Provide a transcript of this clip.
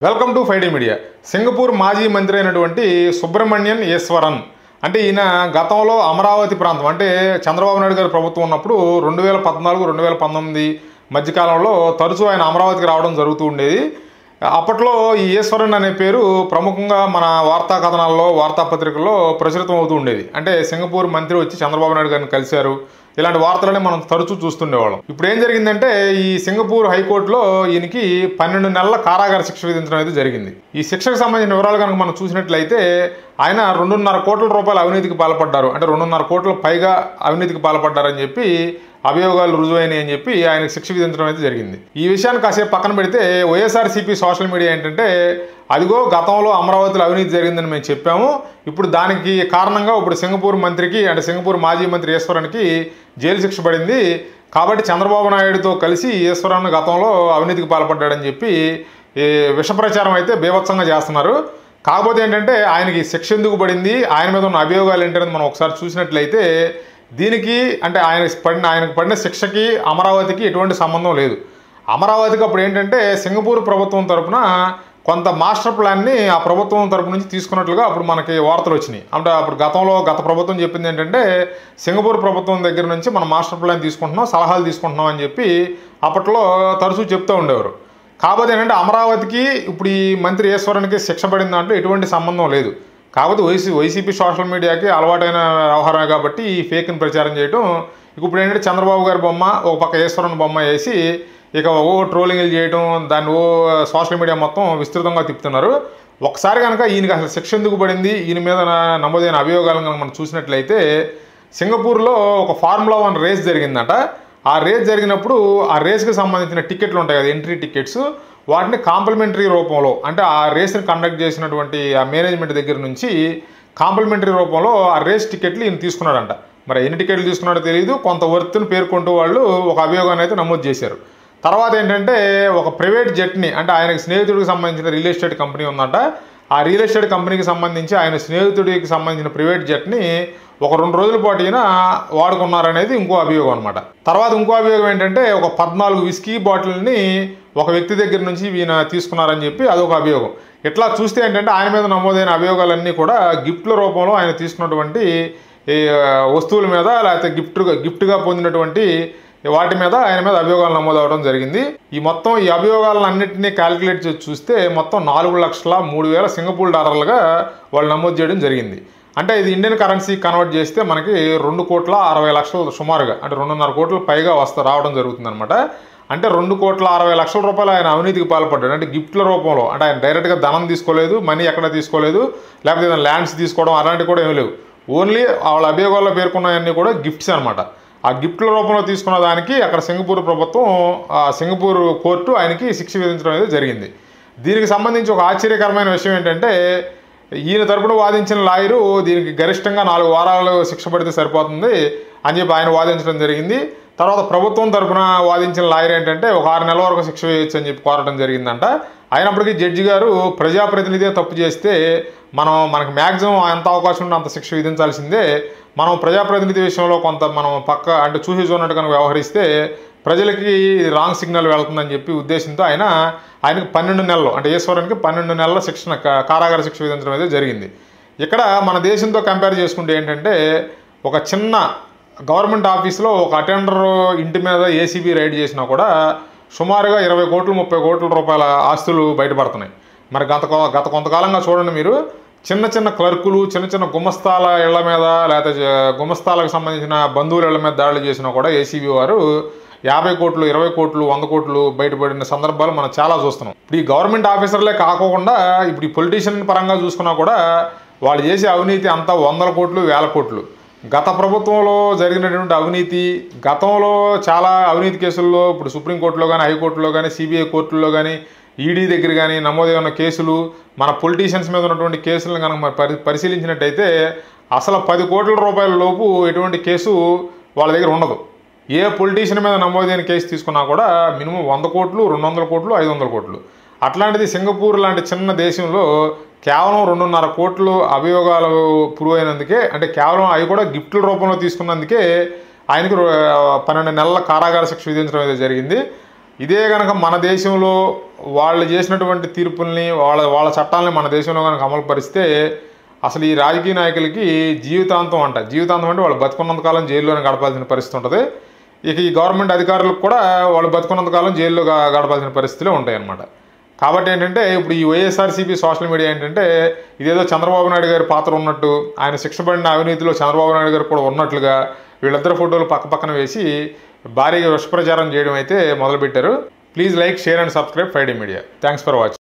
Welcome to ఫైడే media. Singapore మాజీ మంత్రి అయినటువంటి సుబ్రమణ్యన్ ఈశ్వరన్ అంటే ఈయన గతంలో అమరావతి ప్రాంతం అంటే చంద్రబాబు నాయుడు గారి ప్రభుత్వం ఉన్నప్పుడు 2014 2019 మధ్యకాలంలో తరచూ ఆయన అమరావతికి రావడం జరుగుతూ ఉండేది. అప్పట్లో ఈ ఈశ్వరన్ అనే పేరు ప్రముఖంగా మన వార్తా కథనాల్లో వార్తాపత్రికల్లో ప్రచురితం అవుతూ ఉండేది. అంటే సింగపూర్ మంత్రి వచ్చి చంద్రబాబు నాయుడు గారిని కలిశారు, ఇలాంటి వార్తలనే మనం తరచూ చూస్తుండేవాళ్ళం. ఇప్పుడు ఏం జరిగిందంటే ఈ సింగపూర్ హైకోర్టులో ఈయనకి 12 నెలల కారాగార శిక్ష విధించడం అయితే జరిగింది. ఈ శిక్షకు సంబంధించిన వివరాలు కనుక మనం చూసినట్లయితే ఆయన 2.5 కోట్ల రూపాయల అవినీతికి పాల్పడ్డారు, అంటే 2.5 కోట్ల పైగా అవినీతికి పాల్పడ్డారని చెప్పి అభియోగాలు రుజువైనాయి అని చెప్పి ఆయనకు శిక్ష విధించడం అయితే జరిగింది. ఈ విషయాన్ని కాసేపు పక్కన పెడితే వైఎస్ఆర్సీపీ సోషల్ మీడియా ఏంటంటే అదిగో గతంలో అమరావతిలో అవినీతి జరిగిందని మేము చెప్పాము, ఇప్పుడు దానికి కారణంగా ఇప్పుడు సింగపూర్ మంత్రికి అంటే సింగపూర్ మాజీ మంత్రి ఈశ్వరన్కి జైలు శిక్ష పడింది, కాబట్టి చంద్రబాబు నాయుడుతో కలిసి ఈశ్వరన్ గతంలో అవినీతికి పాల్పడ్డాడని చెప్పి విష ప్రచారం అయితే బీభత్సంగా చేస్తున్నారు. కాకపోతే ఏంటంటే ఆయనకి శిక్ష ఎందుకు పడింది, ఆయన మీద ఉన్న అభియోగాలు ఏంటనేది మనం ఒకసారి చూసినట్లయితే దీనికి అంటే ఆయనకు పడిన శిక్షకి అమరావతికి ఎటువంటి సంబంధం లేదు. అమరావతికి అప్పుడు ఏంటంటే సింగపూర్ ప్రభుత్వం తరఫున కొంత మాస్టర్ ప్లాన్ని ఆ ప్రభుత్వం తరపు నుంచి తీసుకున్నట్లుగా అప్పుడు మనకి వార్తలు వచ్చినాయి. అంటే అప్పుడు గత ప్రభుత్వం చెప్పింది ఏంటంటే సింగపూర్ ప్రభుత్వం దగ్గర నుంచి మనం మాస్టర్ ప్లాన్ తీసుకుంటున్నాం, సలహాలు తీసుకుంటున్నాం అని చెప్పి అప్పట్లో తరచూ చెప్తూ ఉండేవారు. కాకపోతే ఏంటంటే అమరావతికి ఇప్పుడు ఈ మంత్రి ఈశ్వరన్కి శిక్ష పడిన దాంట్లో ఎటువంటి సంబంధం లేదు. కాకపోతే వైసీపీ సోషల్ మీడియాకి అలవాటైన వ్యవహారమే కాబట్టి ఈ ఫేక్ని ప్రచారం చేయడం. ఇప్పుడు ఏంటంటే చంద్రబాబు గారి బొమ్మ ఒక పక్క ఈశ్వరన్ బొమ్మ వేసి ఇక ట్రోలింగ్లు చేయడం, దాన్ని సోషల్ మీడియా మొత్తం విస్తృతంగా తిప్పుతున్నారు. ఒకసారి కనుక ఈయనకి అసలు శిక్ష ఎందుకు పడింది, ఈయన మీద నమోదైన అభియోగాలను కనుక మనం చూసినట్లయితే సింగపూర్లో ఒక ఫార్ములా 1 రేస్ జరిగిందట. ఆ రేస్ జరిగినప్పుడు ఆ రేస్కి సంబంధించిన టికెట్లు ఉంటాయి కదా, ఎంట్రీ టికెట్స్, వాటిని కాంప్లిమెంటరీ రూపంలో అంటే ఆ రేస్ని కండక్ట్ చేసినటువంటి ఆ మేనేజ్మెంట్ దగ్గర నుంచి కాంప్లిమెంటరీ రూపంలో ఆ రేస్ టికెట్లు ఈయన తీసుకున్నాడంట. మరి ఎన్ని టికెట్లు తీసుకున్నాడో తెలియదు, కొంత వర్త్ని పేర్కొంటూ వాళ్ళు ఒక అభియోగాన్ని అయితే నమోదు చేశారు. తర్వాత ఏంటంటే ఒక ప్రైవేట్ జెట్ని అంటే ఆయనకి స్నేహితుడికి సంబంధించిన రియల్ ఎస్టేట్ కంపెనీ ఉందంట, ఆ రియల్ ఎస్టేట్ కంపెనీకి సంబంధించి ఆయన స్నేహితుడికి సంబంధించిన ప్రైవేట్ జెట్ని ఒక 2 రోజుల పాటు ఈయన వాడుకున్నారనేది ఇంకో అభియోగం అనమాట. తర్వాత ఇంకో అభియోగం ఏంటంటే ఒక 14 విస్కీ బాటిల్ని ఒక వ్యక్తి దగ్గర నుంచి ఈయన తీసుకున్నారని చెప్పి అదొక అభియోగం. ఇట్లా చూస్తే ఏంటంటే ఆయన మీద నమోదైన అభియోగాలన్నీ కూడా గిఫ్ట్ల రూపంలో ఆయన తీసుకున్నటువంటి వస్తువుల మీద లేకపోతే గిఫ్ట్గా పొందినటువంటి వాటి మీద ఆయన మీద అభియోగాలు నమోదు అవడం జరిగింది. ఈ అభియోగాలను అన్నింటినీ క్యాలిక్యులేట్ చేసి చూస్తే మొత్తం 4,03,000 సింగపూర్ డాలర్లుగా వాళ్ళు నమోదు చేయడం జరిగింది. అంటే ఇది ఇండియన్ కరెన్సీ కన్వర్ట్ చేస్తే మనకి 2,60,00,000 సుమారుగా అంటే 2.5 కోట్ల పైగా రావడం జరుగుతుంది అనమాట. అంటే 2,60,00,000 రూపాయలు ఆయన అవినీతికి పాల్పడ్డాడు. అంటే గిఫ్ట్ల రూపంలో, అంటే ఆయన డైరెక్ట్గా ధనం తీసుకోలేదు, మనీ ఎక్కడ తీసుకోలేదు, లేకపోతే ఏదైనా ల్యాండ్స్ తీసుకోవడం అలాంటివి కూడా ఏమీ లేవు. ఓన్లీ వాళ్ళ అభియోగాల్లో పేర్కొన్నవన్నీ కూడా గిఫ్ట్స్ అనమాట. ఆ గిఫ్ట్ల రూపంలో తీసుకున్న దానికి అక్కడ సింగపూర్ ప్రభుత్వం సింగపూర్ కోర్టు ఆయనకి శిక్ష విధించడం అనేది జరిగింది. దీనికి సంబంధించి ఒక ఆశ్చర్యకరమైన విషయం ఏంటంటే ఈయన తరపున వాదించిన లాయరు దీనికి గరిష్టంగా 4 వారాలు శిక్ష పడితే సరిపోతుంది అని చెప్పి ఆయన వాదించడం జరిగింది. తర్వాత ప్రభుత్వం తరపున వాదించిన లాయర్ ఏంటంటే ఒక 6 నెలల వరకు శిక్ష వేయొచ్చు అని చెప్పి కోరడం జరిగిందంట. అయినప్పటికీ జడ్జి గారు ప్రజాప్రతినిధి తప్పు చేస్తే మనకు మ్యాక్సిమం ఎంత అవకాశం ఉంటే అంత శిక్ష విధించాల్సిందే, మనం ప్రజాప్రతినిధి విషయంలో కొంత మనం అంటే చూసి చూడనట్టు కనుక వ్యవహరిస్తే ప్రజలకి రాంగ్ సిగ్నల్ వెళ్తుందని చెప్పి ఉద్దేశంతో ఆయనకు 12 నెలలు అంటే ఈశ్వరన్కి 12 నెలల కారాగార శిక్ష విధించడం అయితే జరిగింది. ఇక్కడ మన దేశంతో కంపేర్ చేసుకుంటే ఏంటంటే ఒక చిన్న గవర్నమెంట్ ఆఫీస్లో ఒక అటెండర్ ఇంటి మీద ఏసీబీ రైడ్ చేసినా కూడా సుమారుగా 20 కోట్లు 30 కోట్ల రూపాయల ఆస్తులు బయటపడుతున్నాయి. మరి గత కొంతకాలంగా చూడండి మీరు, చిన్న క్లర్కులు చిన్న గుమస్తాల ఇళ్ల మీద లేకపోతే గుమస్తాలకు సంబంధించిన బంధువుల ఇళ్ల మీద దాడులు చేసినా కూడా ఏసీబీ వారు 50 కోట్లు 20 కోట్లు 100 కోట్లు బయటపడిన సందర్భాలు మనం చాలా చూస్తున్నాం. ఇప్పుడు ఈ గవర్నమెంట్ ఆఫీసర్లే కాకుండా ఇప్పుడు ఈ పొలిటీషియన్ పరంగా చూసుకున్నా కూడా వాళ్ళు చేసే అవినీతి అంతా 100 కోట్లు 1000 కోట్లు. గత ప్రభుత్వంలో జరిగినటువంటి అవినీతి, గతంలో చాలా అవినీతి కేసుల్లో ఇప్పుడు సుప్రీంకోర్టులో కానీ హైకోర్టులో కానీ సిబిఐ కోర్టుల్లో కానీ ఈడీ దగ్గర కానీ నమోదైన కేసులు, మన పొలిటీషియన్స్ మీద ఉన్నటువంటి కేసులను కనుక పరిశీలించినట్టయితే అసలు 10 కోట్ల రూపాయల లోపు ఎటువంటి కేసు వాళ్ళ దగ్గర ఉండదు. ఏ పొలిటీషియన్ మీద నమోదైన కేసు తీసుకున్నా కూడా మినిమం 100 కోట్లు 200 కోట్లు 500 కోట్లు. అట్లాంటిది సింగపూర్ లాంటి చిన్న దేశంలో కేవలం 2.5 కోట్లు అభియోగాలు ప్రూవ్ అయినందుకే, అంటే కేవలం అవి కూడా గిఫ్ట్ల రూపంలో తీసుకున్నందుకే ఆయనకు 12 నెలల కారాగార శిక్ష విధించడం అయితే జరిగింది. ఇదే కనుక మన దేశంలో వాళ్ళు చేసినటువంటి తీర్పుల్ని వాళ్ళ చట్టాలని మన దేశంలో కనుక అమలు పరిస్తే అసలు ఈ రాజకీయ నాయకులకి జీవితాంతం అంటే వాళ్ళు బతుకున్నంతకాలం జైల్లోనే గడపాల్సిన పరిస్థితి ఉంటుంది. ఇక ఈ గవర్నమెంట్ అధికారులకు కూడా వాళ్ళు బతుకున్నంతకాలం జైల్లో గడపాల్సిన పరిస్థితులే ఉంటాయి అన్నమాట. కాబట్టి ఏంటంటే ఇప్పుడు ఈ వైఎస్ఆర్సీపీ సోషల్ మీడియా ఏంటంటే ఇదేదో చంద్రబాబు నాయుడు గారి పాత్ర ఉన్నట్టు, ఆయన శిక్ష పడిన అవినీతిలో చంద్రబాబు నాయుడు గారు కూడా ఉన్నట్లుగా వీళ్ళిద్దరు ఫోటోలు పక్కన వేసి భారీగా దుష్ప్రచారం చేయడం అయితే మొదలుపెట్టారు. Please like, share and subscribe 5D media. Thanks for watching.